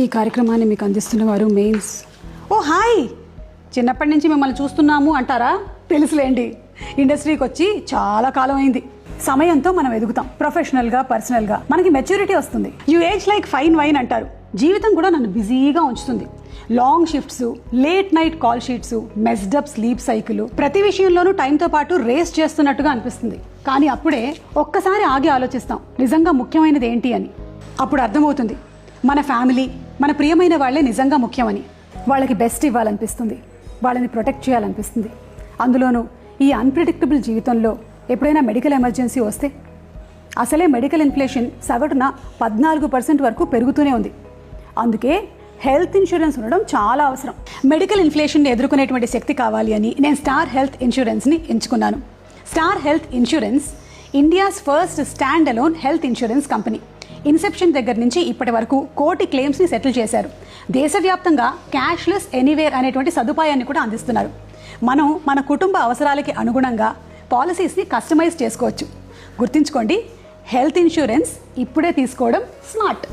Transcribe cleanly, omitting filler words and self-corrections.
ఈ కార్యక్రమాన్ని మీకు అందిస్తున్న వారు మెయిన్స్. ఓ హాయ్, చిన్నప్పటి నుంచి మిమ్మల్ని చూస్తున్నాము అంటారా? తెలుసులేండి, ఇండస్ట్రీకి వచ్చి చాలా కాలం అయింది. సమయంతో మనం ఎదుగుతాం, ప్రొఫెషనల్గా పర్సనల్గా మనకి మెచ్యూరిటీ వస్తుంది. You age like fine wine అంటారు. జీవితం కూడా నన్ను బిజీగా ఉంచుతుంది. Long shifts, late night call sheets, messed up sleep cycle, ప్రతి విషయంలోనూ టైంతో పాటు రేస్ చేస్తున్నట్టుగా అనిపిస్తుంది. కానీ అప్పుడే ఒక్కసారి ఆగి ఆలోచిస్తాం, నిజంగా ముఖ్యమైనది ఏంటి అని. అప్పుడు అర్థమవుతుంది, మన ఫ్యామిలీ, మన ప్రియమైన వాళ్ళే నిజంగా ముఖ్యమని. వాళ్ళకి బెస్ట్ ఇవ్వాలనిపిస్తుంది, వాళ్ళని ప్రొటెక్ట్ చేయాలనిపిస్తుంది. అందులోనూ ఈ అన్ప్రిడిక్టబుల్ జీవితంలో ఎప్పుడైనా మెడికల్ ఎమర్జెన్సీ వస్తే, అసలే మెడికల్ ఇన్ఫ్లేషన్ సగటున 14% వరకు పెరుగుతూనే ఉంది. అందుకే హెల్త్ ఇన్సూరెన్స్ ఉండడం చాలా అవసరం. మెడికల్ ఇన్ఫ్లేషన్ని ఎదుర్కొనేటువంటి శక్తి కావాలి అని నేను స్టార్ హెల్త్ ఇన్సూరెన్స్ని ఎంచుకున్నాను. Star health insurance India's first stand alone health insurance company. Inception దగ్గర నుంచి ఇప్పటి వరకు 1 కోటి క్లెయిమ్స్ని సెటిల్ చేశారు. దేశవ్యాప్తంగా క్యాష్లెస్ ఎనీవేర్ అనేటువంటి సదుపాయాన్ని కూడా అందిస్తున్నారు. మనం మన కుటుంబ అవసరాలకి అనుగుణంగా పాలసీస్ని కస్టమైజ్ చేసుకోవచ్చు. గుర్తుంచుకోండి, హెల్త్ ఇన్సూరెన్స్ ఇప్పుడే తీసుకోవడం స్మార్ట్.